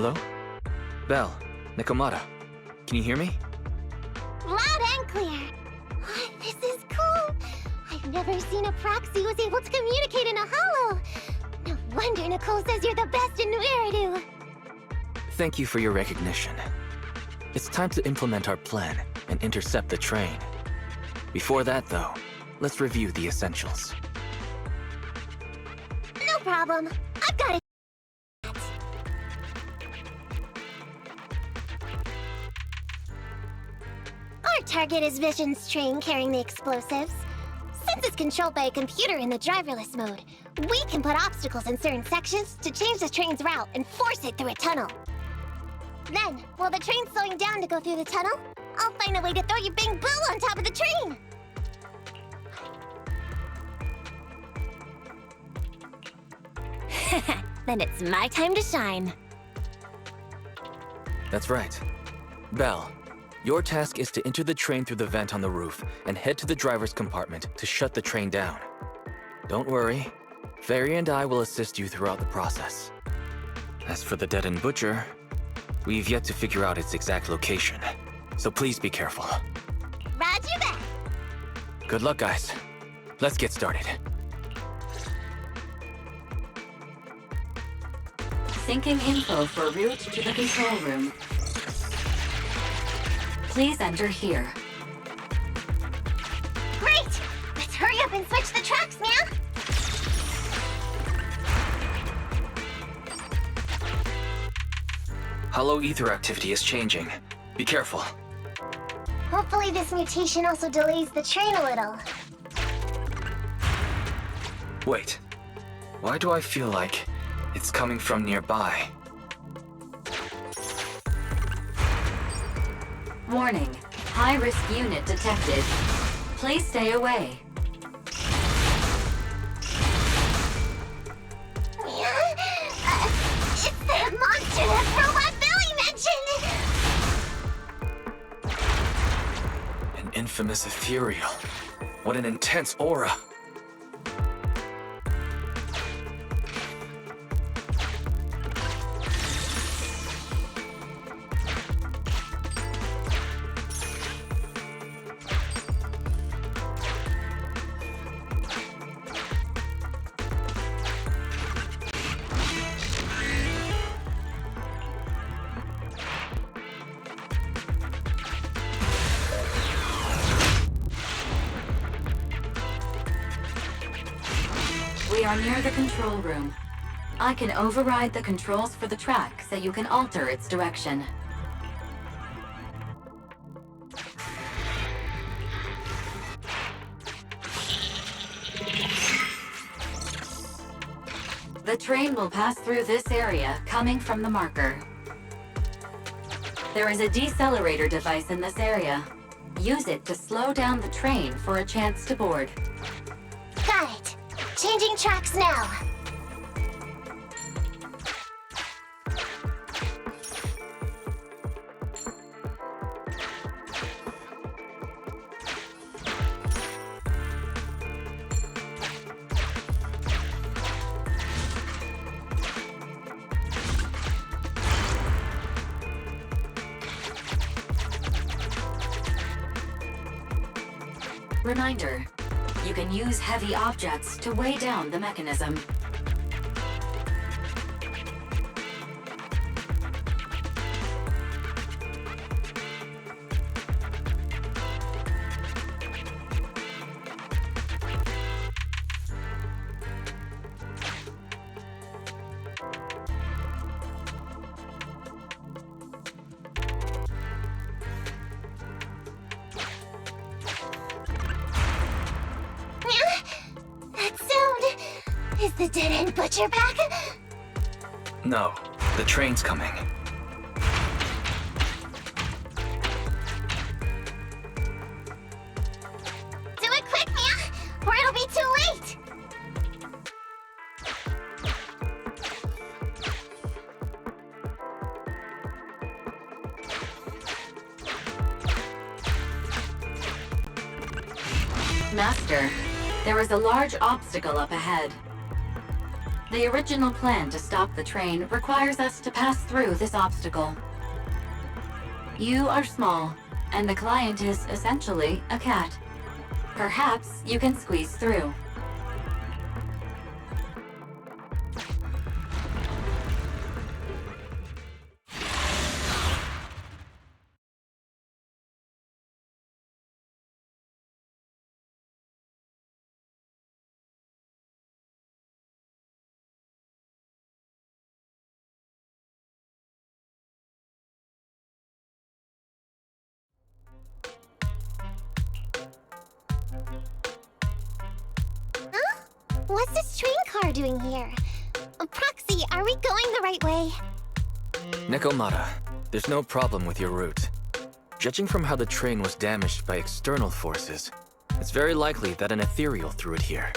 Hello? Belle, Nikomata, can you hear me? Loud and clear. This is cool. I've never seen a proxy who's able to communicate in a holo. No wonder Nicole says you're the best in Nueridu. Thank you for your recognition. It's time to implement our plan and intercept the train. Before that, though, let's review the essentials. No problem. I've got it. Our target is Vision's train carrying the explosives. Since it's controlled by a computer in the driverless mode, we can put obstacles in certain sections to change the train's route and force it through a tunnel. Then, while the train's slowing down to go through the tunnel, I'll find a way to throw your Bing Boo on top of the train! Then it's my time to shine. That's right. Belle, your task is to enter the train through the vent on the roof and head to the driver's compartment to shut the train down. Don't worry, Fairy and I will assist you throughout the process. As for the dead-end butcher, we've yet to figure out its exact location, so please be careful. Roger that! Good luck, guys. Let's get started. Syncing info for route to the control room. Please enter here. Great! Let's hurry up and switch the tracks, man! Hollow ether activity is changing. Be careful. Hopefully this mutation also delays the train a little. Wait. Why do I feel like it's coming from nearby? Warning. High-risk unit detected. Please stay away. It's the monster that Robot Billy mentioned! An infamous ethereal. What an intense aura. We are near the control room. I can override the controls for the track so you can alter its direction. The train will pass through this area, coming from the marker. There is a decelerator device in this area. Use it to slow down the train for a chance to board. Got it. Changing tracks now. Reminder, you can use heavy objects to weigh down the mechanism. That sound... Is the dead-end butcher back? No, the train's coming. Do it quick, Mia, or it'll be too late! Master, there is a large obstacle up ahead. The original plan to stop the train requires us to pass through this obstacle. You are small, and the client is essentially a cat. Perhaps you can squeeze through. What's this train car doing here? Proxy, are we going the right way? Nekomata, there's no problem with your route. Judging from how the train was damaged by external forces, it's very likely that an ethereal threw it here.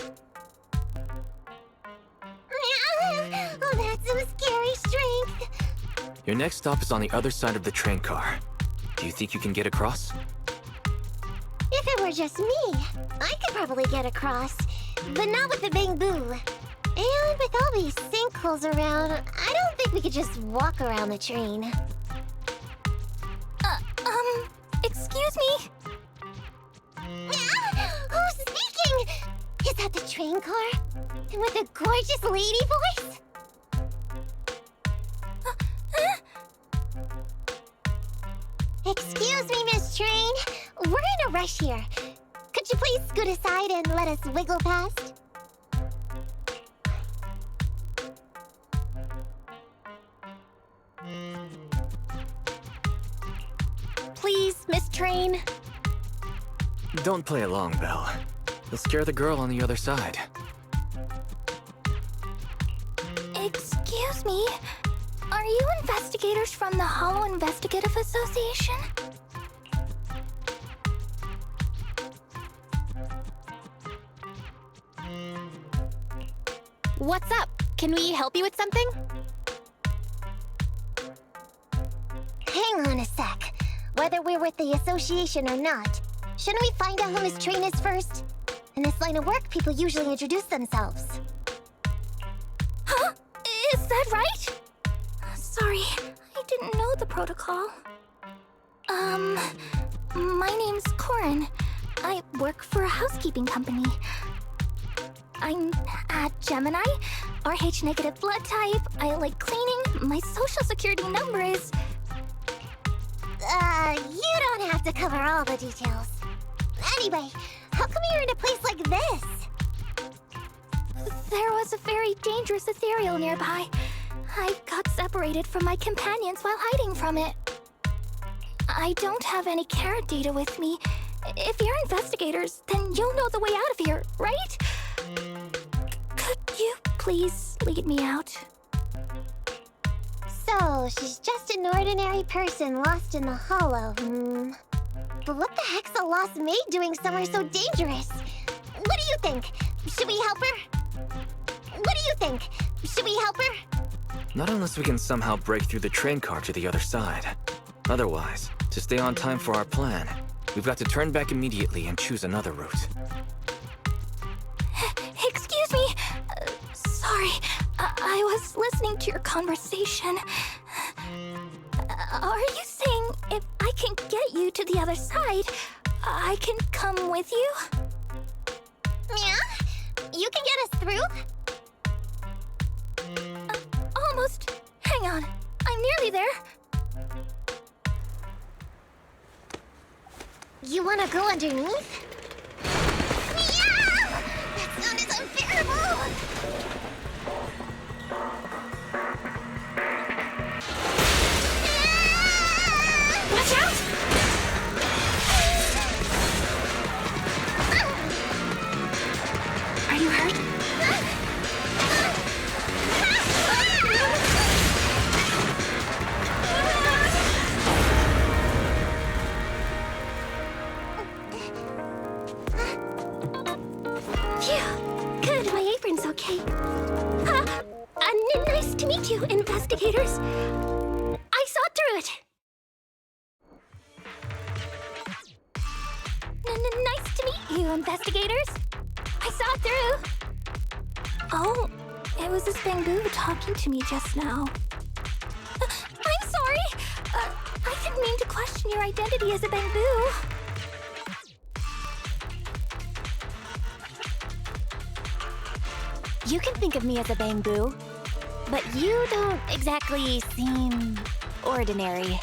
Oh, that's some scary strength. Your next stop is on the other side of the train car. Do you think you can get across? If it were just me, I could probably get across. But not with the bamboo. And with all these sinkholes around, I don't think we could just walk around the train. Excuse me? Who's speaking? Is that the train car? And with a gorgeous lady voice? Excuse me, Miss Train. We're in a rush here. Could you please scoot aside and let us wiggle past? Please, Miss Train. Don't play along, Belle. You'll scare the girl on the other side. Excuse me? Are you investigators from the Hollow Investigative Association? What's up? Can we help you with something? Hang on a sec. Whether we're with the association or not, shouldn't we find out who Miss Train is first? In this line of work, people usually introduce themselves. Huh? Is that right? Sorry, I didn't know the protocol. My name's Corin. I work for a housekeeping company. I'm a Gemini, RH negative blood type, I like cleaning, my social security number is... You don't have to cover all the details. Anyway, how come you're in a place like this? There was a very dangerous ethereal nearby. I got separated from my companions while hiding from it. I don't have any carrot data with me. If you're investigators, then you'll know the way out of here, right? Could you please lead me out? So, she's just an ordinary person lost in the hollow, But what the heck's a lost maid doing somewhere so dangerous? What do you think? Should we help her? What do you think? Should we help her? Not unless we can somehow break through the train car to the other side. Otherwise, to stay on time for our plan, we've got to turn back immediately and choose another route. Excuse me. Sorry, I was listening to your conversation. Are you saying if I can get you to the other side, I can come with you? Yeah? You can get us through? Almost. Hang on. I'm nearly there. You wanna go underneath? Yeah! That sound is unbearable! Watch out! Are you hurt? Phew. Good, my apron's okay. Nice to meet you, investigators. I saw through it. Nice to meet you, investigators. I saw through. Oh, It was this bamboo talking to me just now. I'm sorry! I didn't mean to question your identity as a bamboo. You can think of me as a bamboo, but you don't exactly seem ordinary.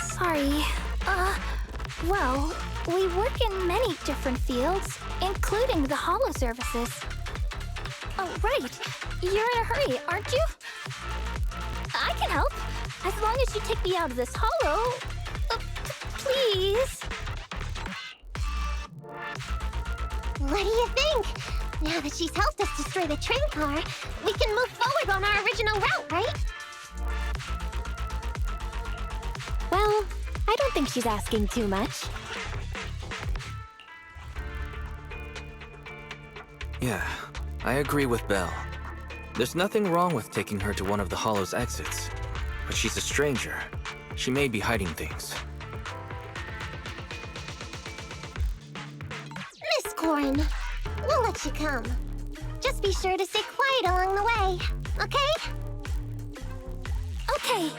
Sorry. Well, we work in many different fields, including the holo services. Oh, right. You're in a hurry, aren't you? I can help, as long as you take me out of this holo. Please. What do you think? Now that she's helped us destroy the train car, we can move forward on our original route, right? Well, I don't think she's asking too much. Yeah, I agree with Belle. There's nothing wrong with taking her to one of the Hollow's exits. But she's a stranger. She may be hiding things. Miss Corin, we'll let you come. Just be sure to stay quiet along the way, okay? Okay.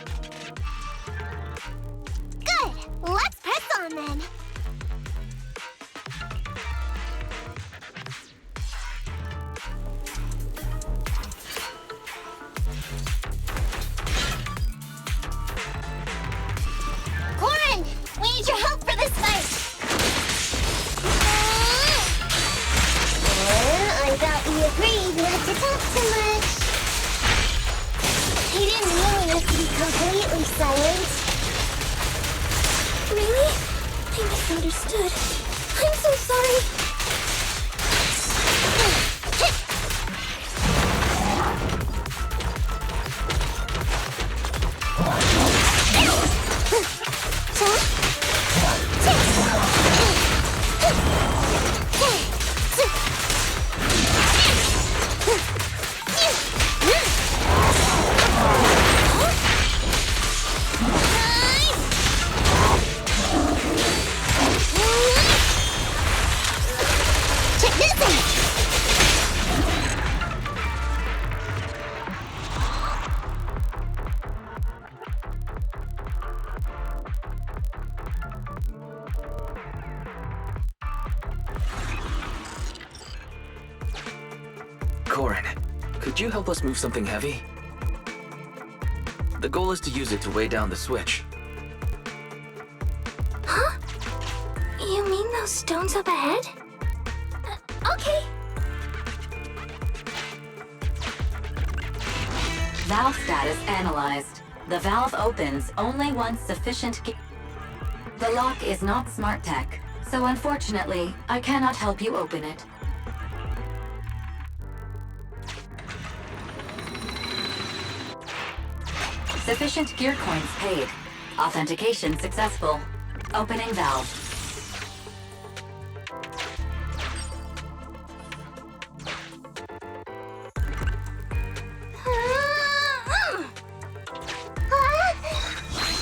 Good! Let's press on then! Corin! We need your help for this fight! I thought we agreed not to talk too much. He didn't really have to be completely silent. Really? I misunderstood. I'm so sorry. Corin, could you help us move something heavy? The goal is to use it to weigh down the switch. Huh? You mean those stones up ahead? Okay. Valve status analyzed. The valve opens only once sufficient The lock is not smart tech, so unfortunately, I cannot help you open it. Sufficient gear coins paid. Authentication successful. Opening valve.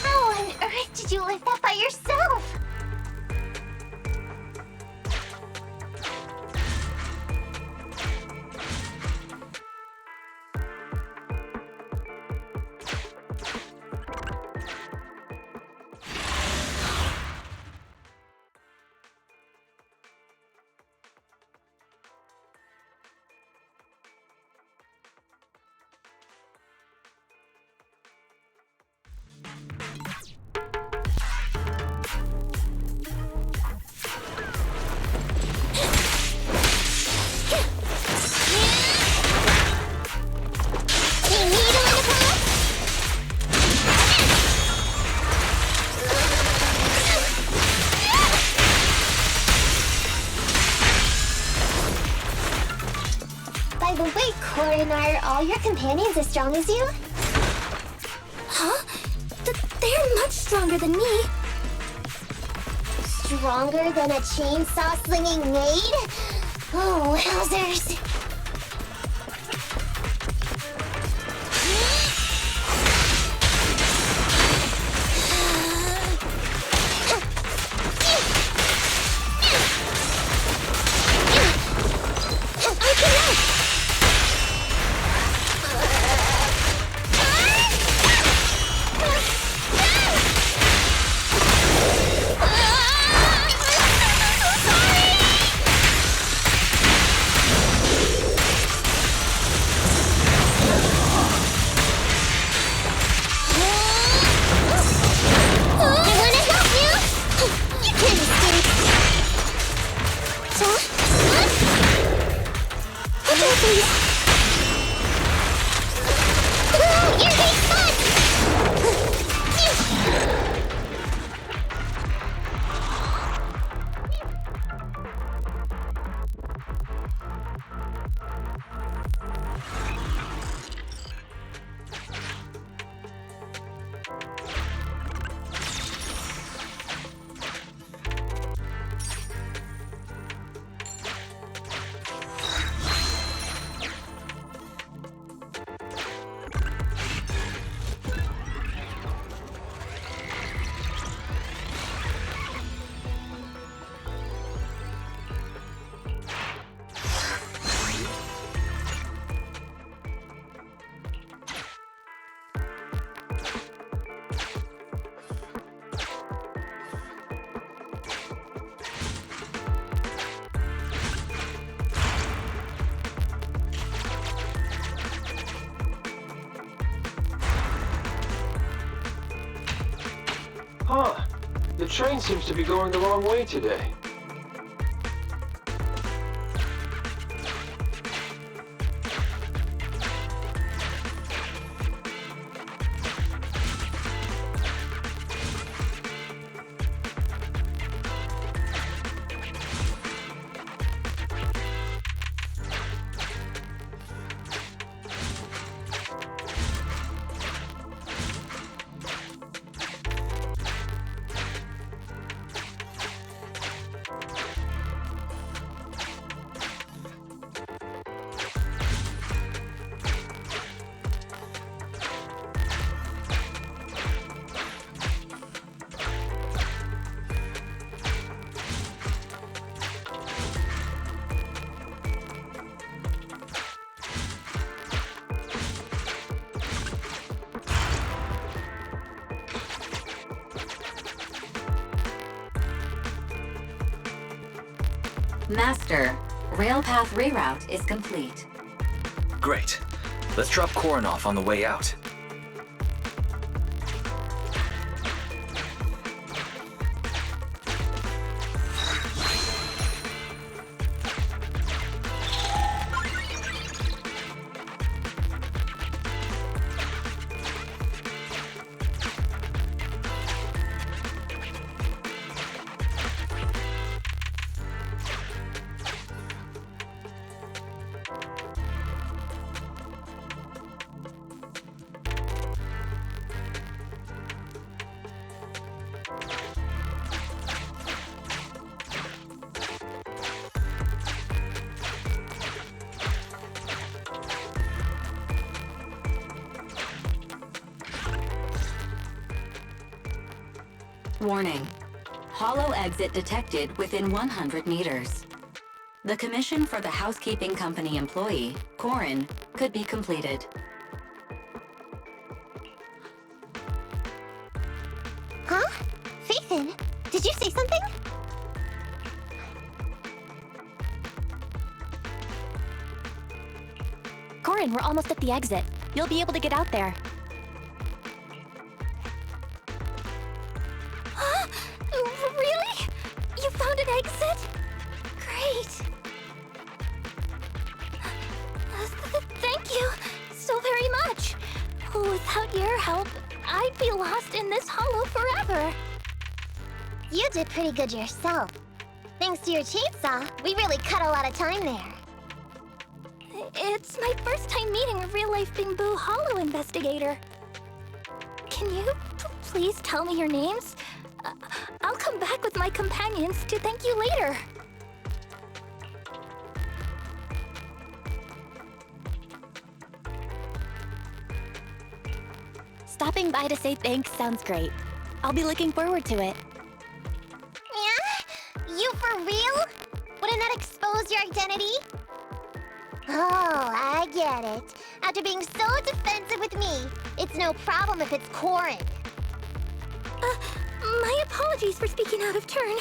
How on earth did you lift that by yourself? By the way, Corin, are all your companions as strong as you? Huh? They're much stronger than me. Stronger than a chainsaw-slinging maid? Oh, wowzers. I can train seems to be going the wrong way today. Master, rail path reroute is complete. Great. Let's drop Corin off on the way out. Warning. Hollow exit detected within 100 meters. The commission for the housekeeping company employee, Corin, could be completed. Huh? Faithin, did you say something? Corin, we're almost at the exit. You'll be able to get out there. Huh? Really? You found an exit? Great. Thank you so very much. Without your help, I'd be lost in this hollow forever. You did pretty good yourself. Thanks to your chainsaw, we really cut a lot of time there. It's my first time meeting a real-life Bingbu Hollow investigator. Can you please tell me your names? I'll come back with my companions to thank you later. Stopping by to say thanks sounds great. I'll be looking forward to it. Yeah? You for real? Wouldn't that expose your identity? Oh, I get it. After being so defensive with me, it's no problem if it's Corin. My apologies for speaking out of turn.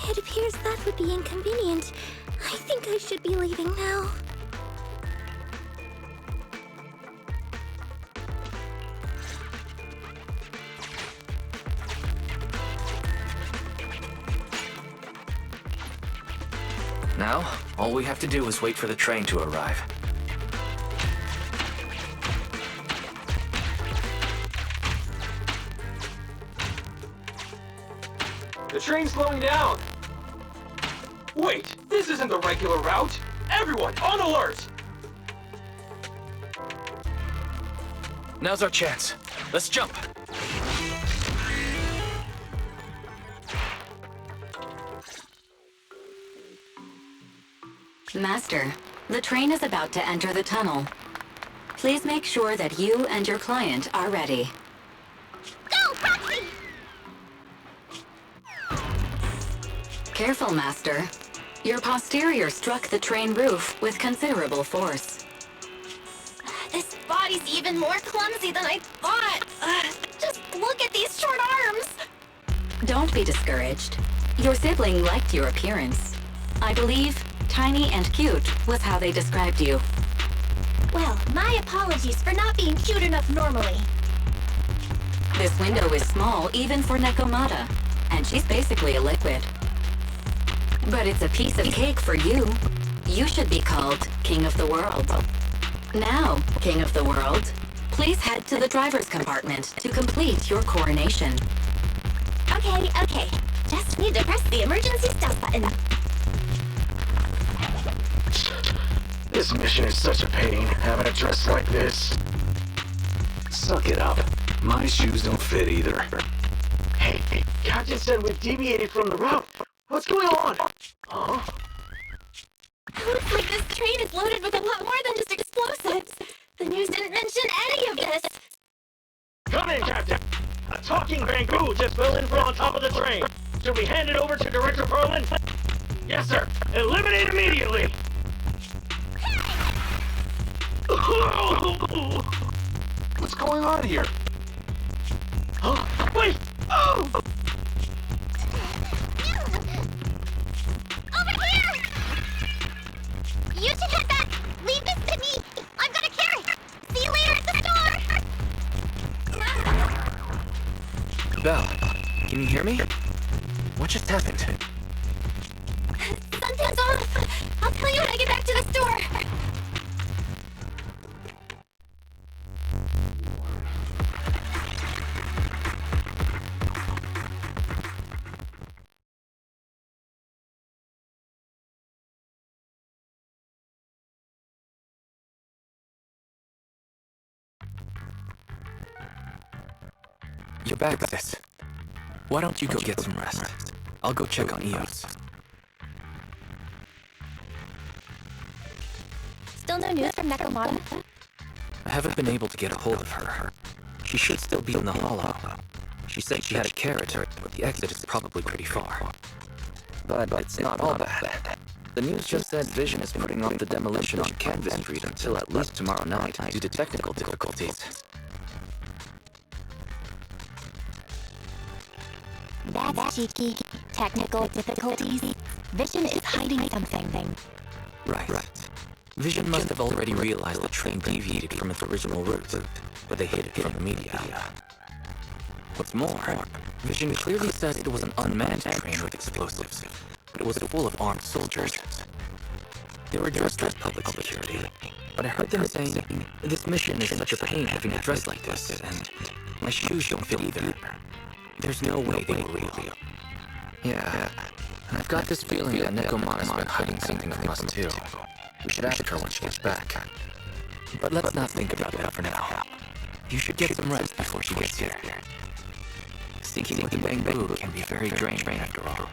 It appears that would be inconvenient. I think I should be leaving now. Now, all we have to do is wait for the train to arrive. The train's slowing down! Wait, this isn't the regular route! Everyone, on alert! Now's our chance. Let's jump! Master, the train is about to enter the tunnel. Please make sure that you and your client are ready. Go, Roxy! Careful, Master. Your posterior struck the train roof with considerable force. This body's even more clumsy than I thought. Just look at these short arms. Don't be discouraged. Your sibling liked your appearance. I believe tiny and cute was how they described you. Well, my apologies for not being cute enough normally. This window is small even for Nekomata. and she's basically a liquid. But it's a piece of cake for you. You should be called King of the World. Now, King of the World, please head to the driver's compartment to complete your coronation. Okay. Just need to press the emergency stop button. This mission is such a pain, having a dress like this. Suck it up. My shoes don't fit either. Hey, Captain said we've deviated from the route. What's going on? Huh? Looks like this train is loaded with a lot more than just explosives. The news didn't mention any of this. Come in, Captain. A talking bangoo just fell in from on top of the train. Should we hand it over to Director Perlin? Yes, sir. Eliminate immediately. What's going on here? Huh? Wait! Oh! Over here! You should head back. Leave this to me. I'm gonna carry. See you later at the store. Belle, can you hear me? What just happened? Something's off. I'll tell you when I get back to the store. You're back, sis. Why don't you go get some rest? I'll go check on Eos. Still no news from Nekomata? I haven't been able to get a hold of her. She should still be in the hollow. She said she had a carrot, but the exit is probably pretty far. But it's not all bad. The news just said Vision is putting off the demolition on Canvas Street until at least tomorrow night due to technical difficulties. That's cheeky. Technical difficulties. Vision is hiding something. Right. Vision must have already realized the train deviated from its original route, but they hid it from the media. What's more, Vision clearly said it was an unmanned train with explosives, but it was full of armed soldiers. They were dressed as public security, but I heard them saying, this mission is such a pain having to dress like this, and my shoes don't fit either. There's no way they were real. Yeah, and I've got this feeling that Nekomata's been hiding something from us too. We should ask her when she gets back. But let's not think about that for now. You should get some rest before she gets here. Seeking with the bamboo can be very draining after all.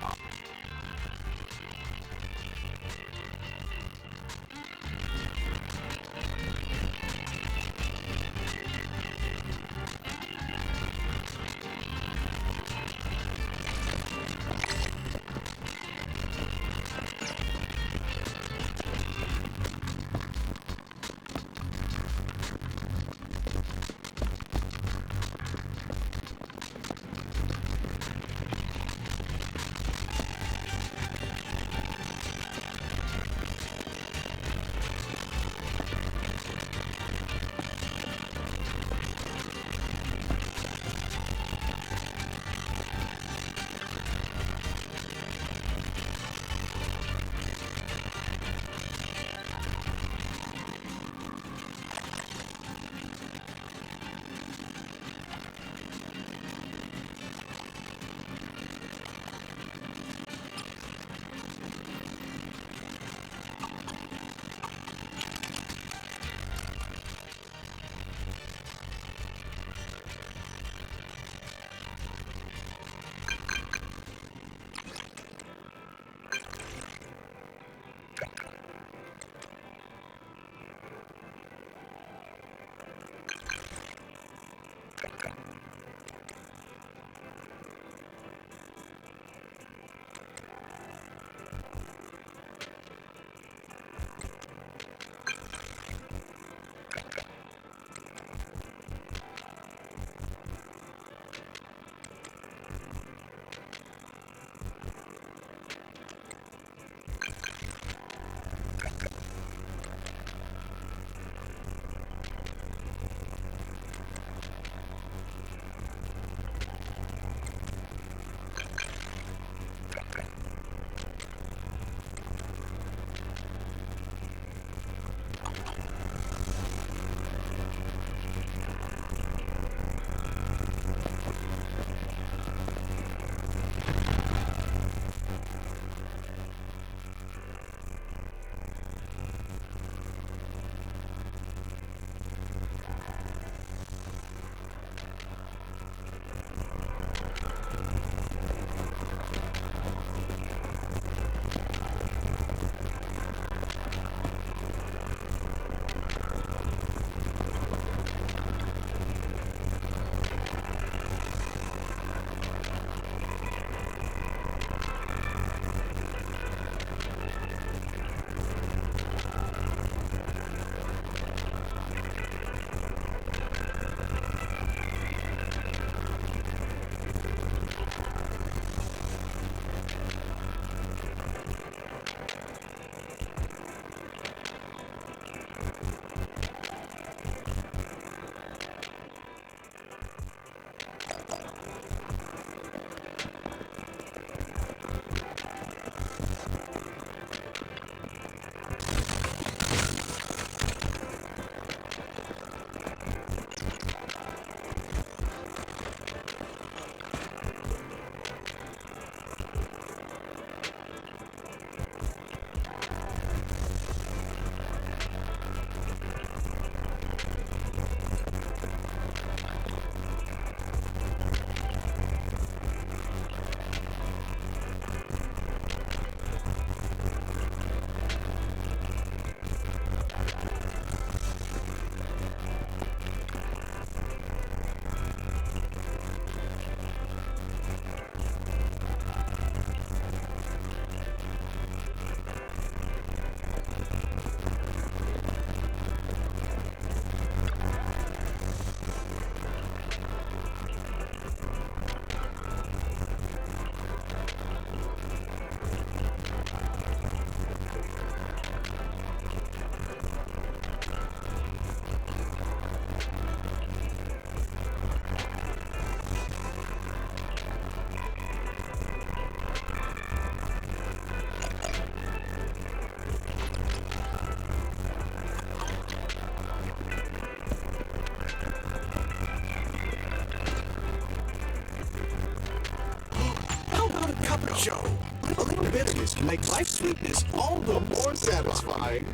show. A little bitterness can make life's sweetness all the more satisfying.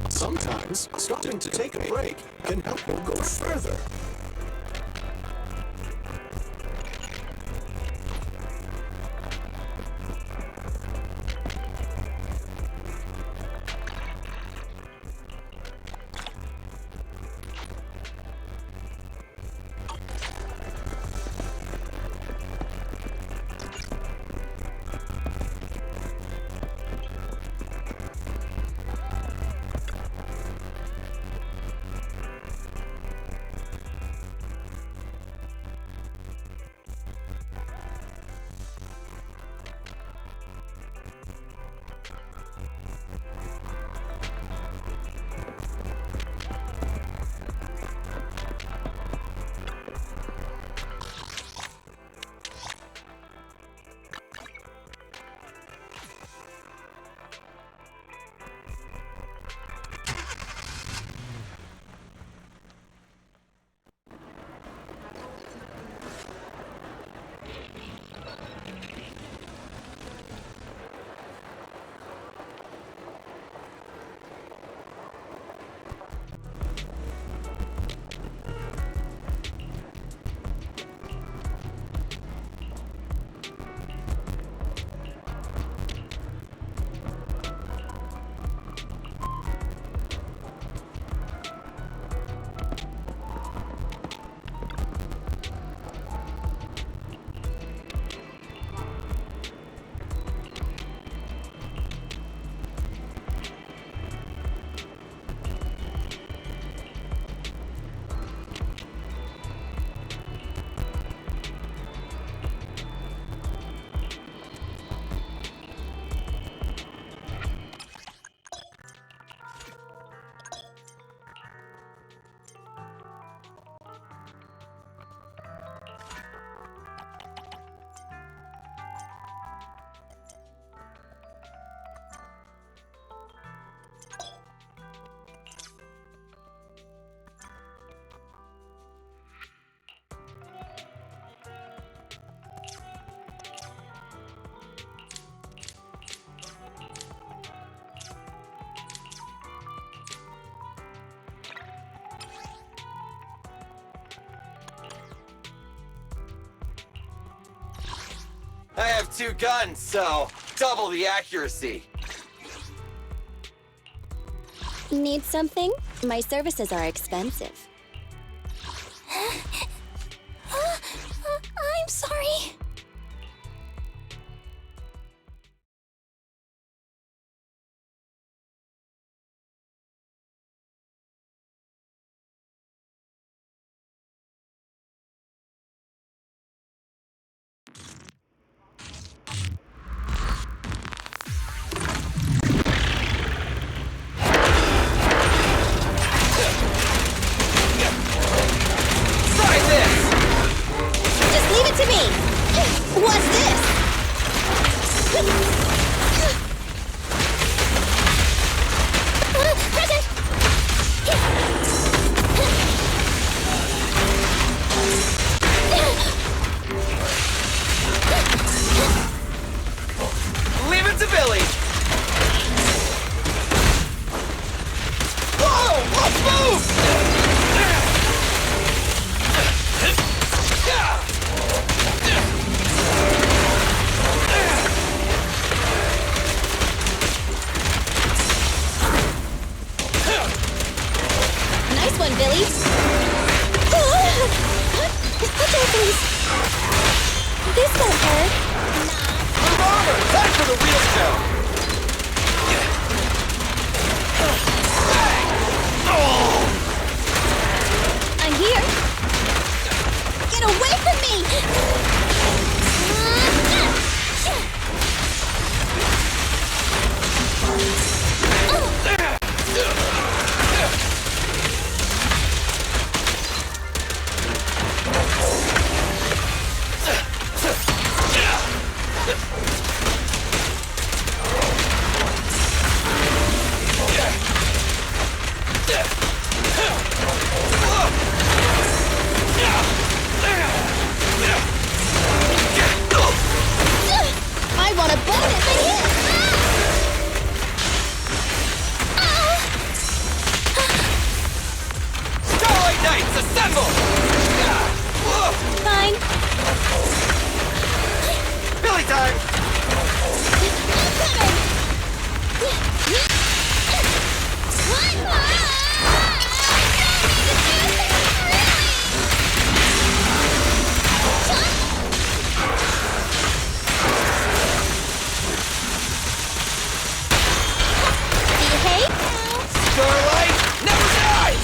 Sometimes, stopping to take a break can help you go further. I have 2 guns, so double the accuracy. Need something? My services are expensive. I'm sorry. Just leave it to me! What's this? Present! Leave it to Billy! Whoa! Let's move! Nice one, Billy! Okay, please. This won't hurt. Move over! Time for the real show! I'm here! Get away from me! Starlight Knights, assemble! Fine. Billy time! Behave. Starlight never dies!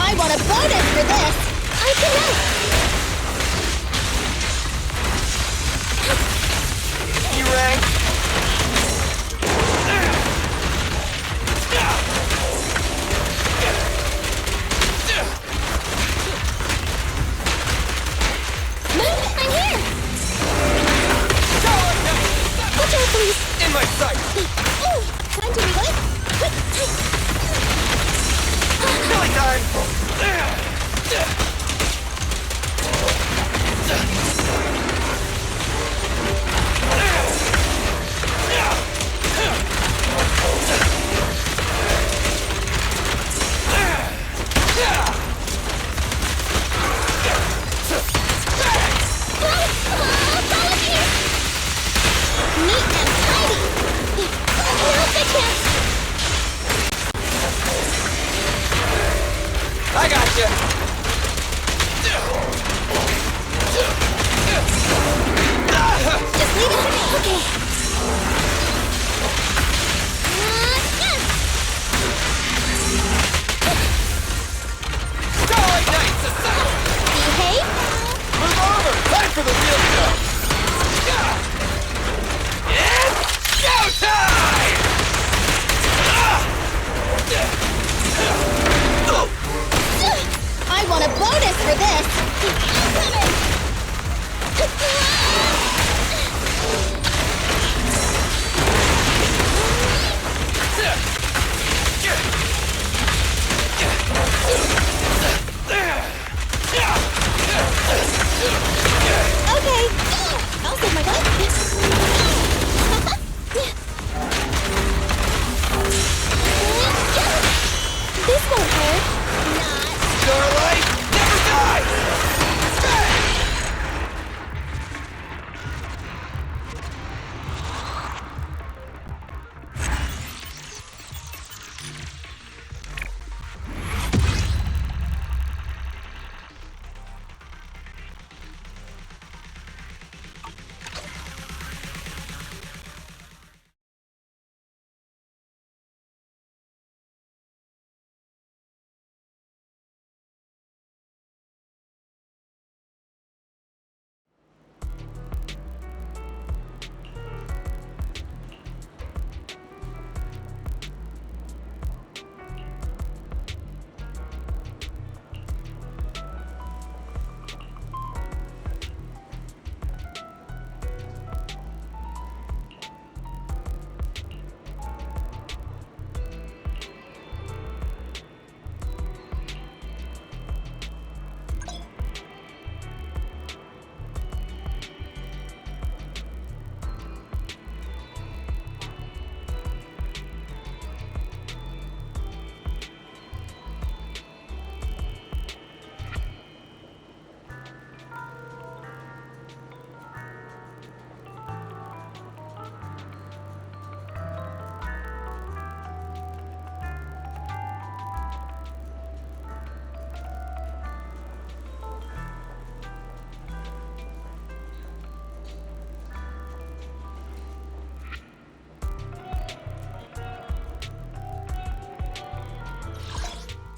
I want a bonus for this. I can help. E-rank! I'm here. Watch out, please. In my sight! Ooh, time to reload. Billy time! Neat and tidy. Now's the chance. I got you! Just leave it to me. Okay. Yes. Starlight Knights, assemble! Behave. Move over! Time for the real show! It's showtime! I want a bonus for this. Okay. I'll save my butt. This won't hurt. Not. Starlight never dies! Bang!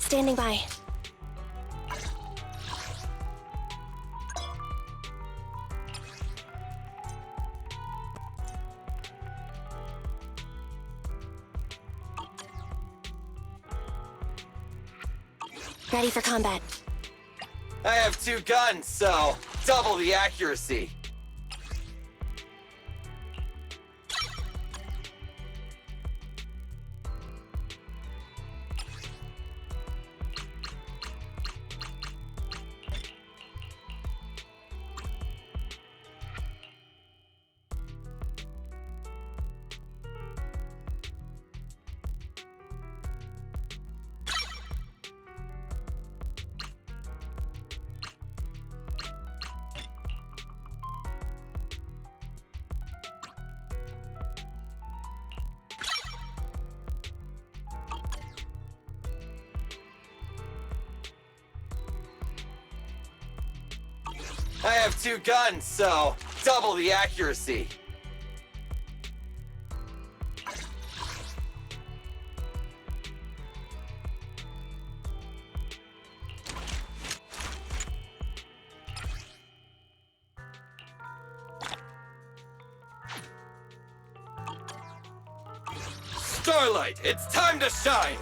Standing by. Ready for combat. I have 2 guns, so double the accuracy. I have 2 guns, so double the accuracy. Starlight, it's time to shine!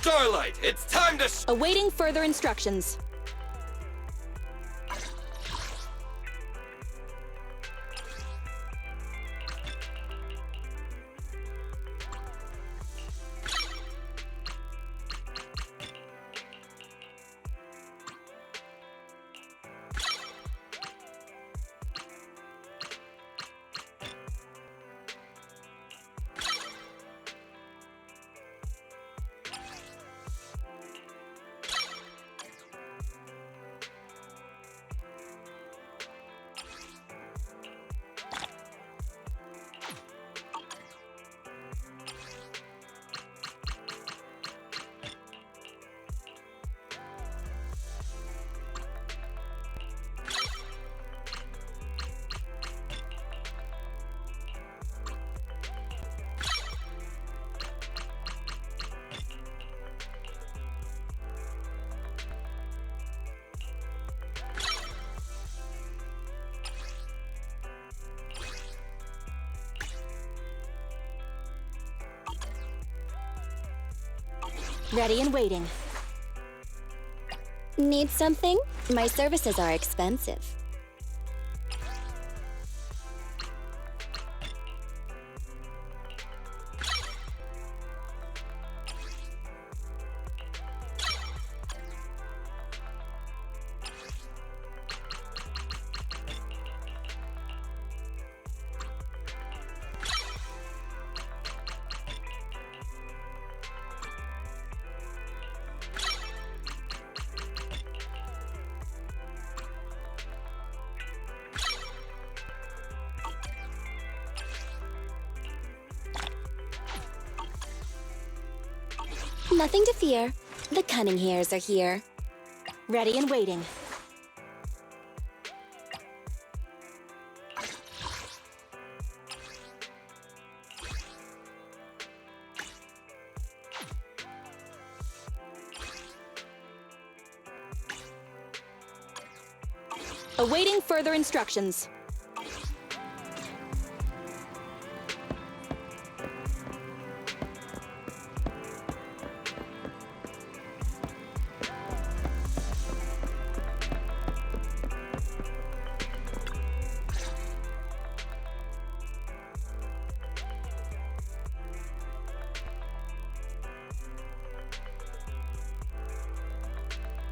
Starlight, it's time to Awaiting further instructions. Ready and waiting. Need something? My services are expensive. Nothing to fear. The cunning hairs are here. Ready and waiting. Awaiting further instructions.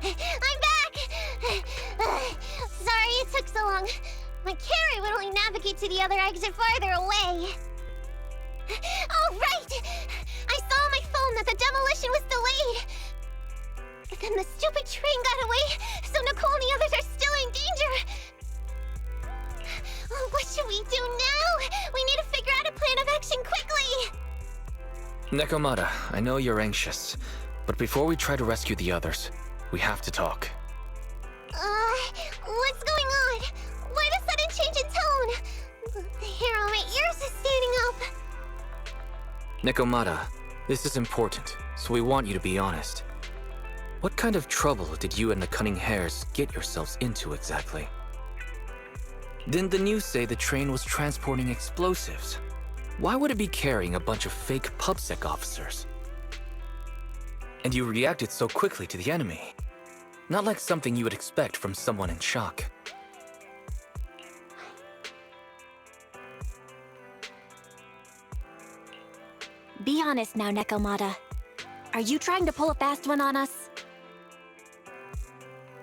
I'm back! Sorry it took so long. My carry would only navigate to the other exit farther away. Oh, right! I saw on my phone that the demolition was delayed. But then the stupid train got away, so Nicole and the others are still in danger. What should we do now? We need to figure out a plan of action quickly! Nekomata, I know you're anxious, but before we try to rescue the others, we have to talk. What's going on? Why the sudden change in tone? The hair on my ears is standing up. Nekomata, this is important, so we want you to be honest. What kind of trouble did you and the Cunning Hares get yourselves into exactly? Didn't the news say the train was transporting explosives? Why would it be carrying a bunch of fake PubSec officers? And you reacted so quickly to the enemy. Not like something you would expect from someone in shock. Be honest now, Nekomata. Are you trying to pull a fast one on us?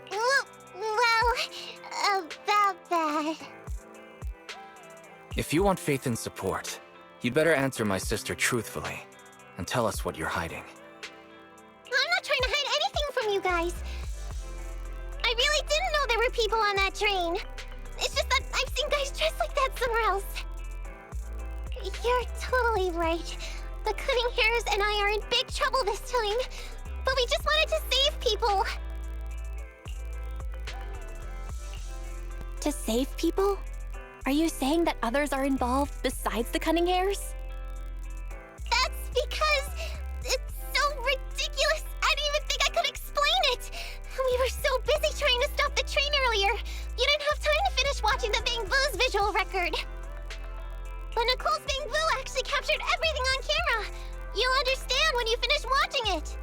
Well, about that. If you want faith and support, you'd better answer my sister truthfully and tell us what you're hiding. I'm not trying to hide anything from you guys. I really didn't know there were people on that train. It's just that I've seen guys dressed like that somewhere else. You're totally right. The Cunning Hares and I are in big trouble this time. But we just wanted to save people. To save people? Are you saying that others are involved besides the Cunning Hares? That's because it's so ridiculous. I didn't even think I could explain it. We were so busy trying to stop the train earlier. You didn't have time to finish watching the Bang Boo's visual record. But Nicole's Bang Boo actually captured everything on camera. You'll understand when you finish watching it.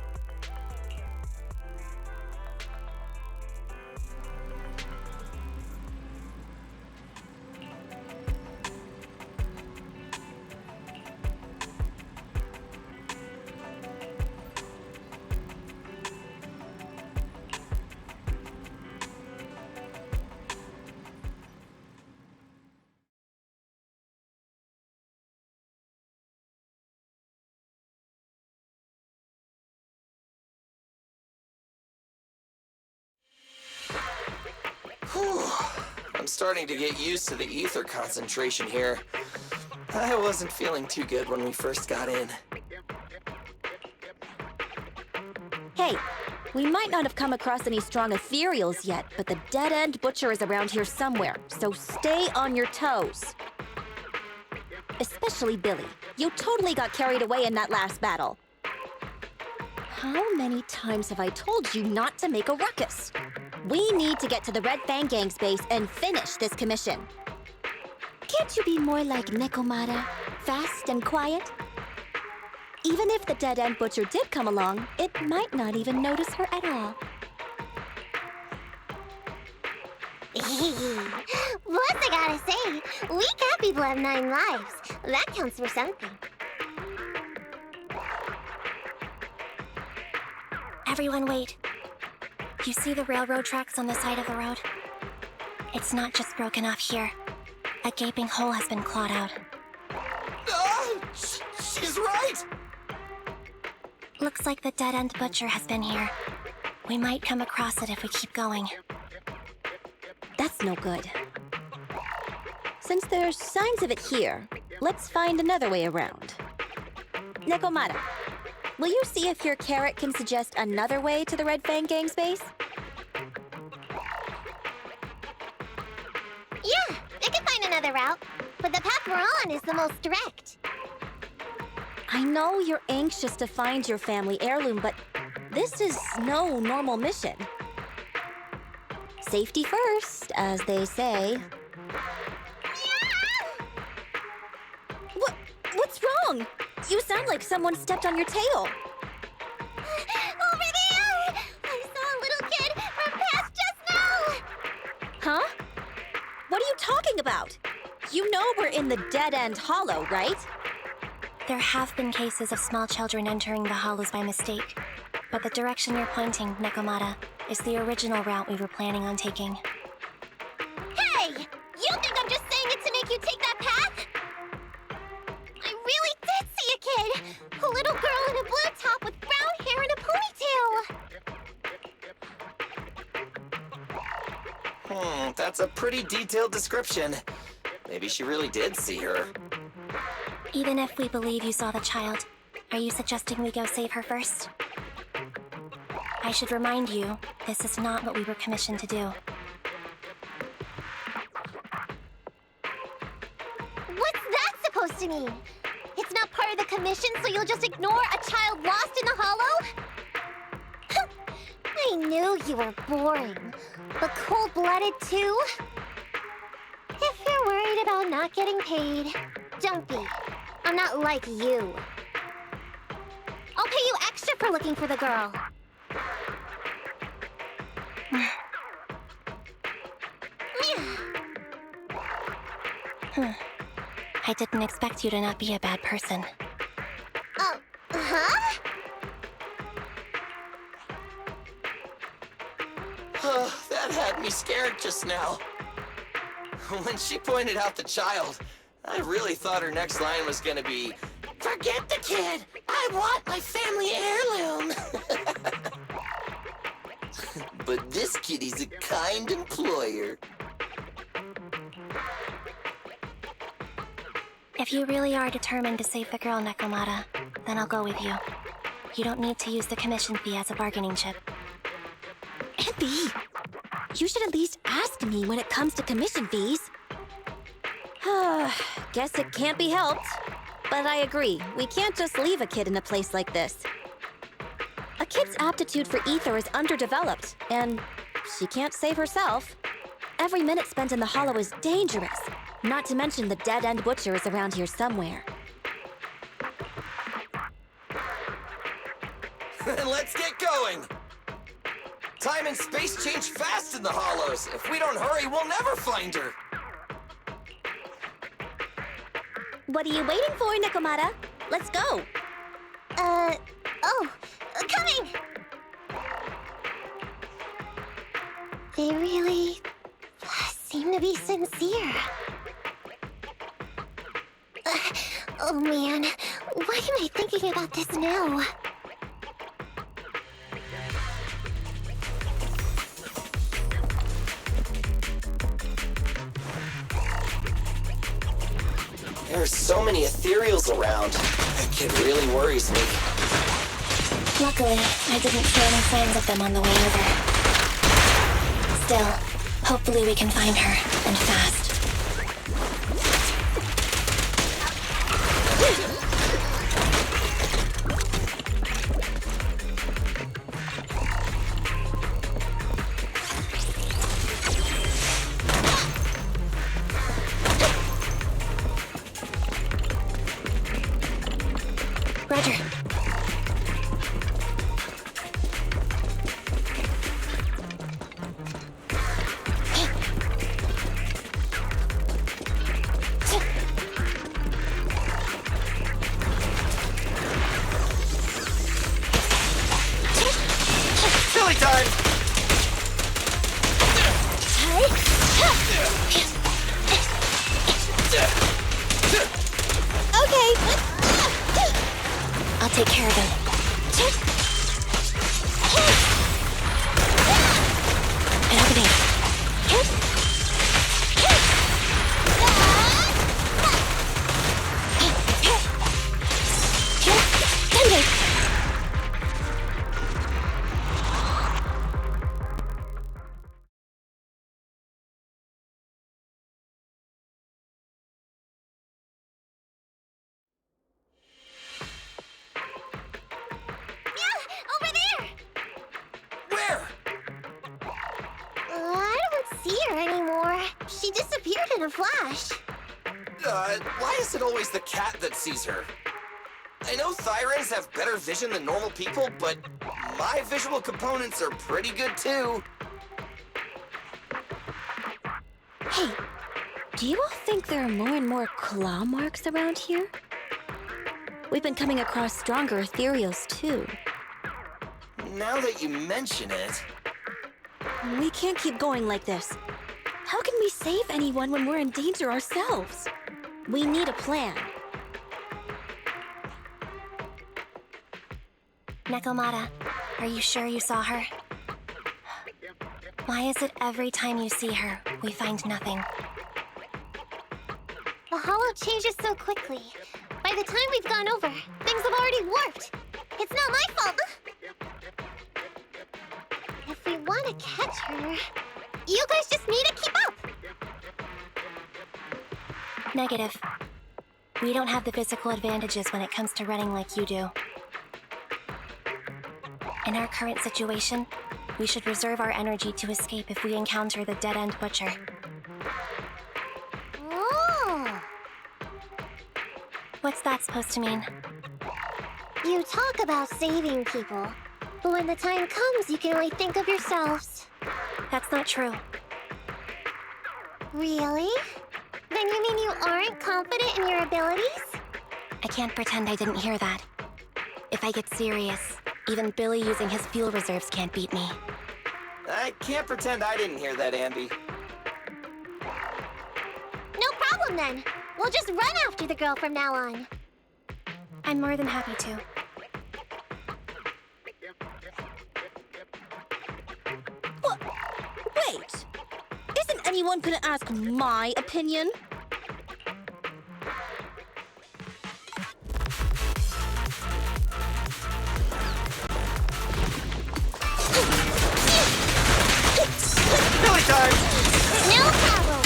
I'm starting to get used to the ether concentration here. I wasn't feeling too good when we first got in. Hey, we might not have come across any strong ethereals yet, but the dead-end butcher is around here somewhere, so stay on your toes. Especially Billy. You totally got carried away in that last battle. How many times have I told you not to make a ruckus? We need to get to the Red Fang Gang's base and finish this commission. Can't you be more like Nekomata? Fast and quiet? Even if the dead-end butcher did come along, it might not even notice her at all. Plus, I gotta say, we cat people have 9 lives. That counts for something. Everyone wait. You see the railroad tracks on the side of the road? It's not just broken off here. A gaping hole has been clawed out. She's right! Looks like the dead-end butcher has been here. We might come across it if we keep going. That's no good. Since there's signs of it here, let's find another way around. Nekomata, will you see if your carrot can suggest another way to the Red Fang Gang's base? Yeah, I can find another route, but the path we're on is the most direct. I know you're anxious to find your family heirloom, but this is no normal mission. Safety first, as they say. What's wrong? You sound like someone stepped on your tail. Over there! I saw a little kid run past just now! Huh? What are you talking about? You know we're in the dead-end hollow, right? There have been cases of small children entering the hollows by mistake, but the direction you're pointing, Nekomata, is the original route we were planning on taking. Hey! You think I'm just saying it to make you take that path? I really did see a kid! A little girl in a blue top with brown hair and a ponytail! That's a pretty detailed description. Maybe she really did see her. Even if we believe you saw the child, are you suggesting we go save her first? I should remind you, this is not what we were commissioned to do. What's that supposed to mean? It's not part of the commission, so you'll just ignore a child lost in the hollow? I knew you were boring, but cold-blooded too? If you're worried about not getting paid, don't be. I'm not like you. I'll pay you extra for looking for the girl. I didn't expect you to not be a bad person. Huh? That had me scared just now. When she pointed out the child, I really thought her next line was gonna be, "Forget the kid! I want my family heirloom!" But this kitty's a kind employer. If you really are determined to save the girl, Nekomata, then I'll go with you. You don't need to use the commission fee as a bargaining chip. Uppy, you should at least ask me when it comes to commission fees. Guess it can't be helped. But I agree, we can't just leave a kid in a place like this. A kid's aptitude for ether is underdeveloped, and she can't save herself. Every minute spent in the hollow is dangerous, not to mention the dead-end butcher is around here somewhere. Let's get going! Time and space change fast in the hollows. If we don't hurry, we'll never find her. What are you waiting for, Nekomata? Let's go! Coming! They really seem to be sincere. Oh man, why am I thinking about this now? There are so many ethereals around. That kid really worries me. Luckily, I didn't see any signs of them on the way over. Still, hopefully we can find her, and fast. Roger. Silly time! Okay. I'll take care of him. And over there. Over there! Where? I don't see her anymore. She disappeared in a flash. Why is it always the cat that sees her? I know Thyrans have better vision than normal people, but my visual components are pretty good too. Hey, do you all think there are more and more claw marks around here? We've been coming across stronger ethereals too. Now that you mention it... We can't keep going like this. How can we save anyone when we're in danger ourselves? We need a plan. Nekomata, are you sure you saw her? Why is it every time you see her, we find nothing? The hollow changes so quickly. By the time we've gone over, things have already warped. It's not my fault. If we want to catch her, you guys just need to keep up. Negative. We don't have the physical advantages when it comes to running like you do. In our current situation, we should reserve our energy to escape if we encounter the dead-end butcher. Oh! What's that supposed to mean? You talk about saving people, but when the time comes, you can only think of yourselves. That's not true. Really? Then you mean you aren't confident in your abilities? I can't pretend I didn't hear that. If I get serious, even Billy using his fuel reserves can't beat me. I can't pretend I didn't hear that, Andy. No problem then. We'll just run after the girl from now on. I'm more than happy to. Wait! Isn't anyone gonna ask my opinion? Billy time! No problem!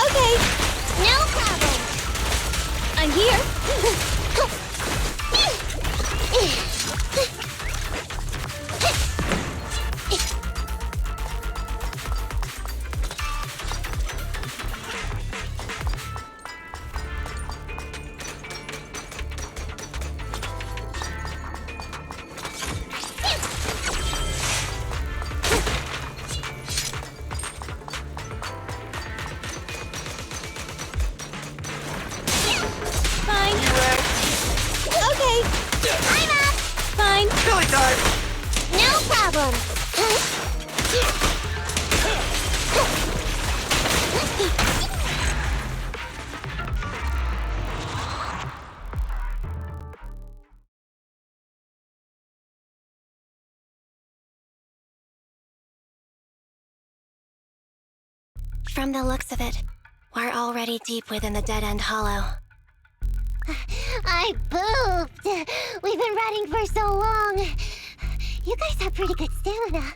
Okay, no problem! I'm here! Fine. You ready? Okay, I'm up! Fine. Billy time! No problem! From the looks of it, we're already deep within the dead-end hollow. I pooped! We've been running for so long. You guys have pretty good stamina.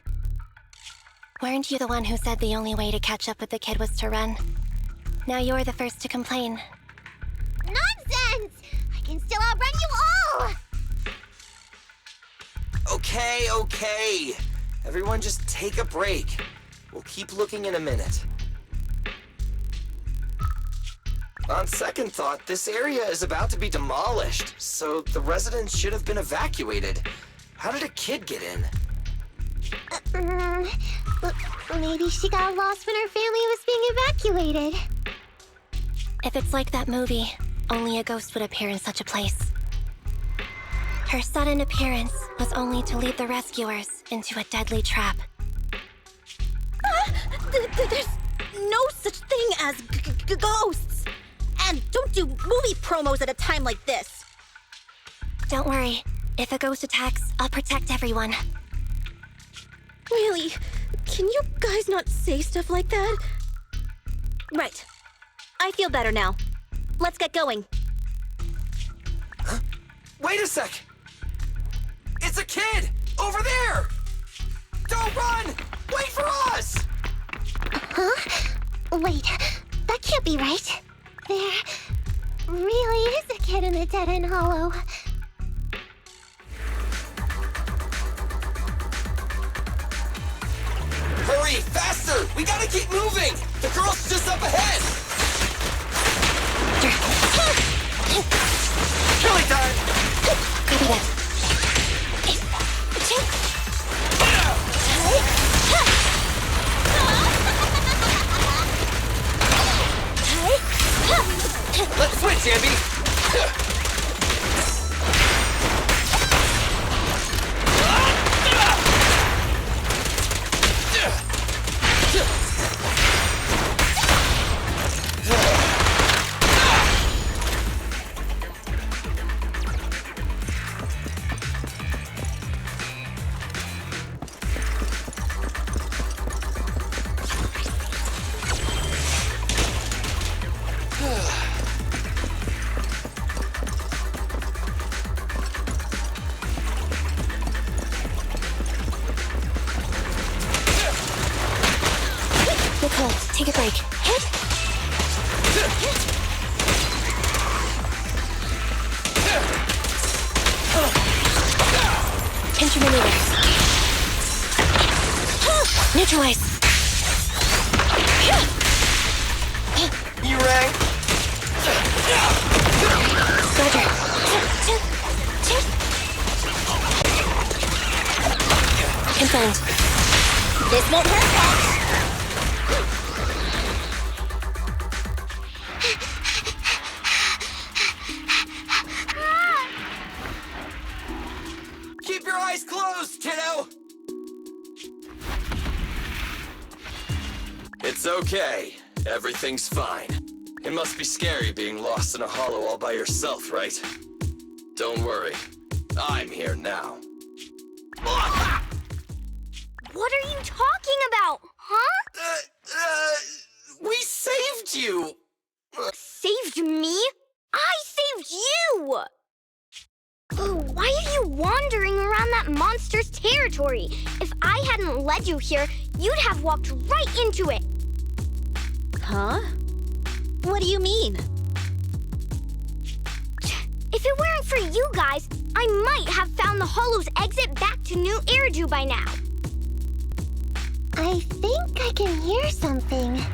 Weren't you the one who said the only way to catch up with the kid was to run? Now you're the first to complain. Nonsense! I can still outrun you all! Okay. Everyone just take a break. We'll keep looking in a minute. On second thought, this area is about to be demolished, so the residents should have been evacuated. How did a kid get in? Maybe she got lost when her family was being evacuated. If it's like that movie, only a ghost would appear in such a place. Her sudden appearance was only to lead the rescuers into a deadly trap. There's no such thing as ghosts! And don't do movie promos at a time like this! Don't worry. If a ghost attacks, I'll protect everyone. Really? Can you guys not say stuff like that? Right. I feel better now. Let's get going. Huh? Wait a sec! It's a kid! Over there! Don't run! Wait for us! Huh? Wait, that can't be right. There really is a kid in the dead-end hollow. Hurry, faster! We gotta keep moving! The girl's just up ahead! Killing time! Copy that. Let's switch, Ambi! Take a break. Pinch your maneuver. Neutralize. You rang? Roger. Confirmed. This won't hurt much. Keep your eyes closed, kiddo! It's okay. Everything's fine. It must be scary being lost in a hollow all by yourself, right? Don't worry. I'm here now. What are you talking about, huh? We saved you! Saved me? I saved you! Why are you wandering around that monster's territory? If I hadn't led you here, you'd have walked right into it. Huh? What do you mean? If it weren't for you guys, I might have found the Hollow's exit back to New Eridu by now. I think I can hear something.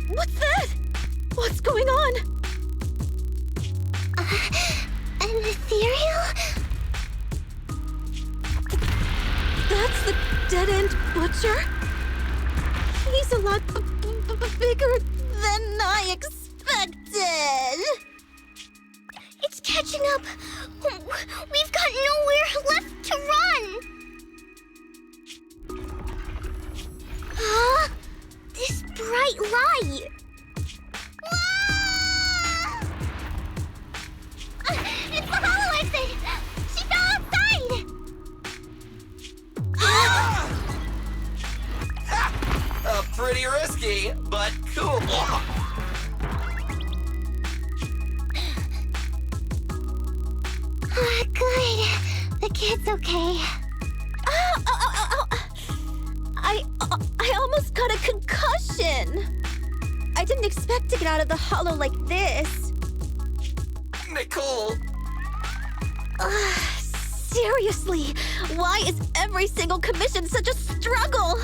What's that? What's going on? An ethereal? That's the dead-end butcher? He's a lot bigger than I expected. It's catching up. We've got nowhere left to run. Huh? This bright light. It's the hollow exit! She fell Pretty risky, but cool. Good. The kid's okay. I almost got a concussion. I didn't expect to get out of the hollow like this. Nicole! Seriously, why is every single commission such a struggle?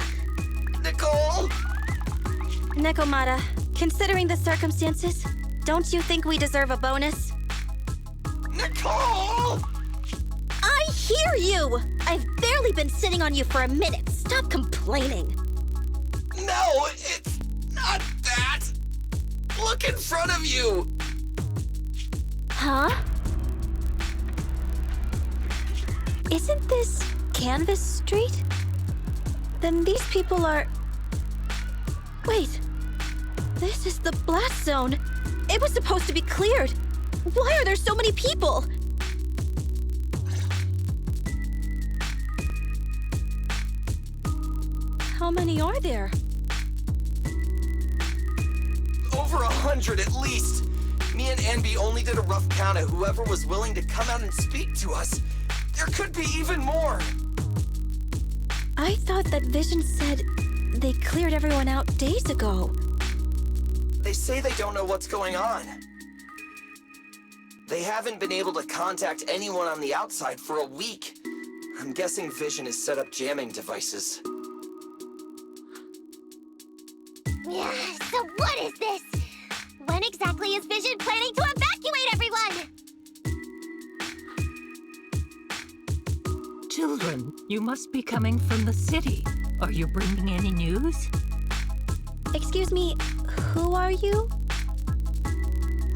Nicole! Nekomata, considering the circumstances, don't you think we deserve a bonus? Nicole! I hear you! I've barely been sitting on you for a minute. Stop complaining. No, it's not that! Look in front of you! Huh? Isn't this Canvas Street? Then these people are... Wait. This is the blast zone. It was supposed to be cleared. Why are there so many people? How many are there? Over 100 at least. Me and Envy only did a rough count of whoever was willing to come out and speak to us. There could be even more. I thought that Vision said they cleared everyone out days ago. They say they don't know what's going on. They haven't been able to contact anyone on the outside for a week. I'm guessing Vision has set up jamming devices. Yeah, so what is this? When exactly is Vision planning to evacuate everyone? Children, you must be coming from the city. Are you bringing any news? Excuse me, who are you?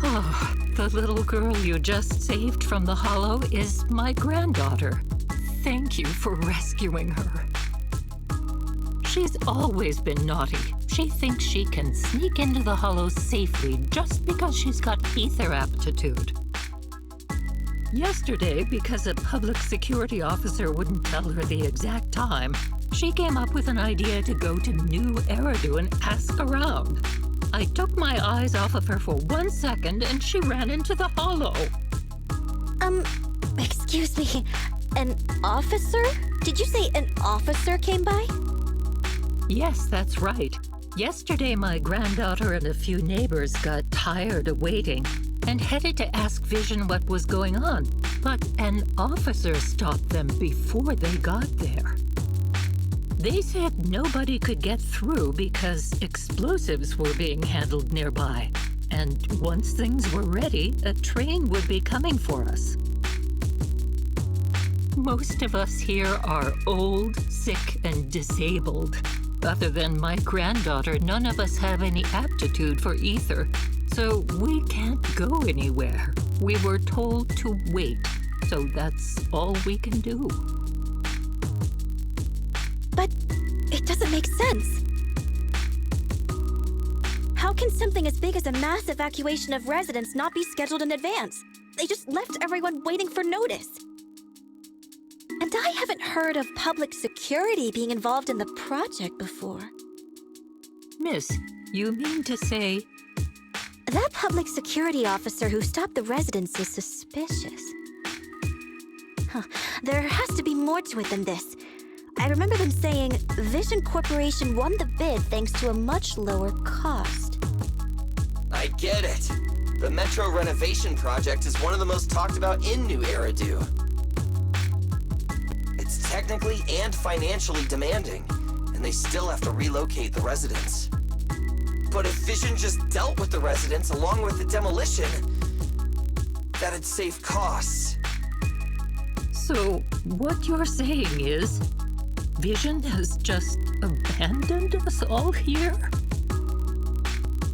Oh, the little girl you just saved from the hollow is my granddaughter. Thank you for rescuing her. She's always been naughty. She thinks she can sneak into the hollow safely just because she's got ether aptitude. Yesterday, because a public security officer wouldn't tell her the exact time, she came up with an idea to go to New Eridu and ask around. I took my eyes off of her for 1 second and she ran into the hollow. Excuse me, an officer? Did you say an officer came by? Yes, that's right. Yesterday, my granddaughter and a few neighbors got tired of waiting and headed to ask Vision what was going on, but an officer stopped them before they got there. They said nobody could get through because explosives were being handled nearby, and once things were ready, a train would be coming for us. Most of us here are old, sick, and disabled. Other than my granddaughter, none of us have any aptitude for ether, so we can't go anywhere. We were told to wait, so that's all we can do. But it doesn't make sense. How can something as big as a mass evacuation of residents not be scheduled in advance? They just left everyone waiting for notice. And I haven't heard of public security being involved in the project before. Miss, you mean to say... That public security officer who stopped the residents is suspicious. There has to be more to it than this. I remember them saying Vision Corporation won the bid thanks to a much lower cost. I get it. The Metro renovation project is one of the most talked about in New Eridu. It's technically and financially demanding, and they still have to relocate the residents. But if Vision just dealt with the residents along with the demolition, that'd save costs. So, what you're saying is, Vision has just abandoned us all here?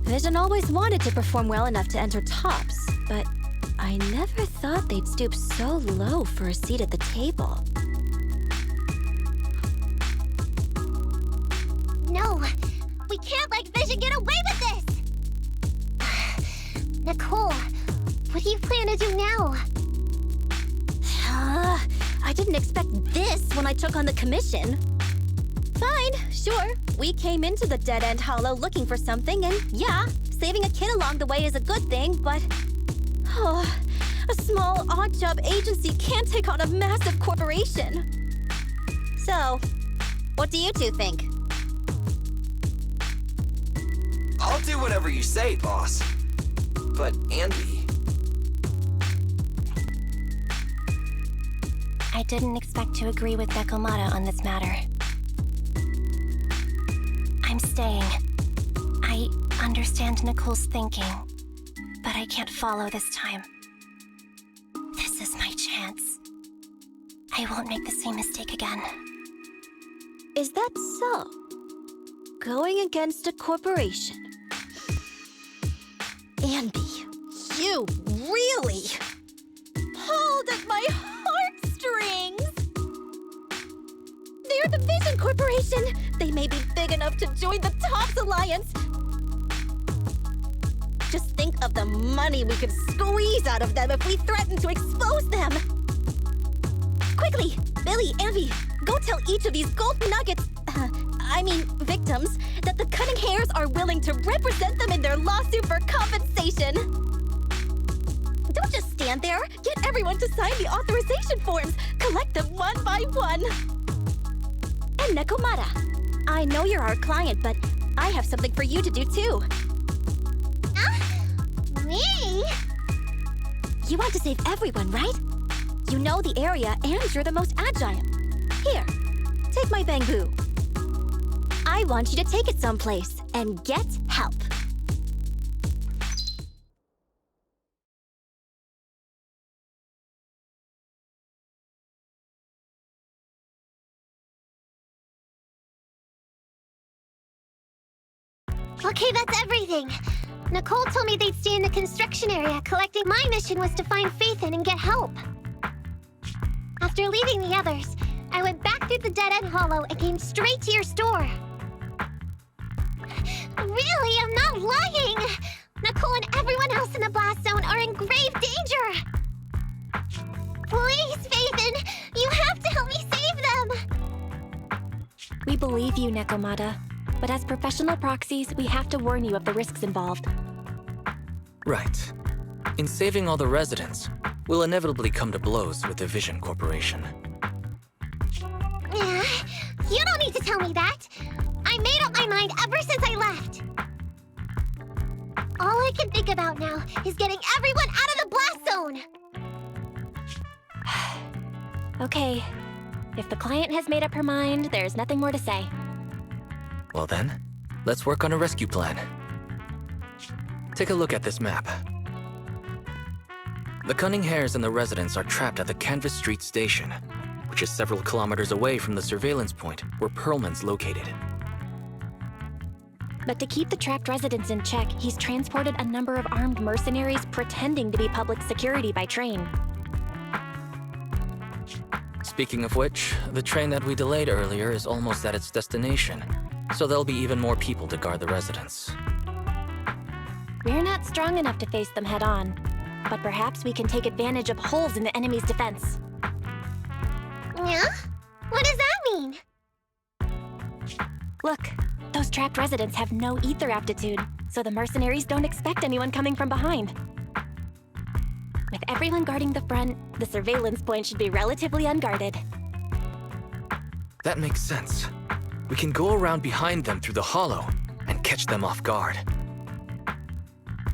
Vision always wanted to perform well enough to enter tops, but I never thought they'd stoop so low for a seat at the table. No, we can't let Vision get away with this! Nicole, what do you plan to do now? I didn't expect this when I took on the commission. Fine, sure, We came into the dead-end hollow looking for something, and yeah, saving a kid along the way is a good thing, but... Oh, a small odd-job agency can't take on a massive corporation. So, what do you two think? I'll do whatever you say, boss. But Andy... I didn't expect to agree with Nekomata on this matter. I'm staying. I understand Nicole's thinking, but I can't follow this time. This is my chance. I won't make the same mistake again. Is that so? Going against a corporation? Andy, you really pulled at my heartstrings! They're the Vision Corporation! They may be big enough to join the TOPS Alliance! Just think of the money we could squeeze out of them if we threaten to expose them! Quickly! Billy, Ambi, go tell each of these gold nuggets, victims, that the Cunning Hares are willing to represent them in their lawsuit for compensation! Don't just stand there! Get everyone to sign the authorization forms! Collect them one by one! And Nekomata, I know you're our client, but I have something for you to do too. Me? You want to save everyone, right? You know the area and you're the most agile. Here, take my bamboo. I want you to take it someplace and get help. Okay, that's everything. Nicole told me they'd stay in the construction area collecting. My mission was to find Faithin and get help. After leaving the others, I went back through the dead-end hollow and came straight to your store. Really, I'm not lying! Nicole and everyone else in the blast zone are in grave danger! Please, Faithin, you have to help me save them! We believe you, Nekomata. But as professional proxies, we have to warn you of the risks involved. Right. In saving all the residents, we'll inevitably come to blows with the Vision Corporation. Yeah, you don't need to tell me that. I made up my mind ever since I left. All I can think about now is getting everyone out of the blast zone! Okay. If the client has made up her mind, there's nothing more to say. Well then, let's work on a rescue plan. Take a look at this map. The Cunning Hares and the residents are trapped at the Canvas Street station, which is several kilometers away from the surveillance point where Perlman's located. But to keep the trapped residents in check, he's transported a number of armed mercenaries pretending to be public security by train. Speaking of which, the train that we delayed earlier is almost at its destination, so there'll be even more people to guard the residents. We're not strong enough to face them head-on, but perhaps we can take advantage of holes in the enemy's defense. Yeah? What does that mean? Look, those trapped residents have no ether aptitude, so the mercenaries don't expect anyone coming from behind. With everyone guarding the front, the surveillance point should be relatively unguarded. That makes sense. We can go around behind them through the hollow and catch them off guard.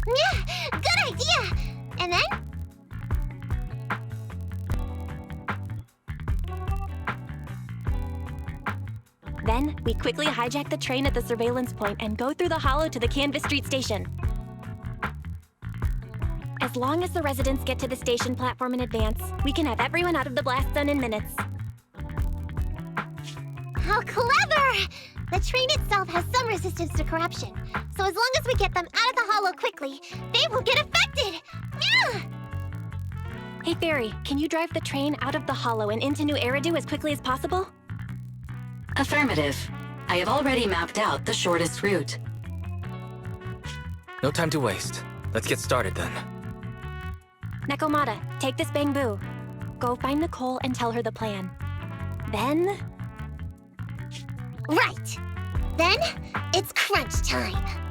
Yeah, good idea! And then? Then, we quickly hijack the train at the surveillance point and go through the hollow to the Canvas Street station. As long as the residents get to the station platform in advance, we can have everyone out of the blast zone in minutes. How clever! The train itself has some resistance to corruption, so as long as we get them out of the hollow quickly, they won't get affected! Yeah! Hey Fairy, can you drive the train out of the hollow and into New Eridu as quickly as possible? Affirmative. I have already mapped out the shortest route. No time to waste. Let's get started then. Nekomata, take this bamboo. Go find Nicole and tell her the plan. Then... Right! Then, it's crunch time.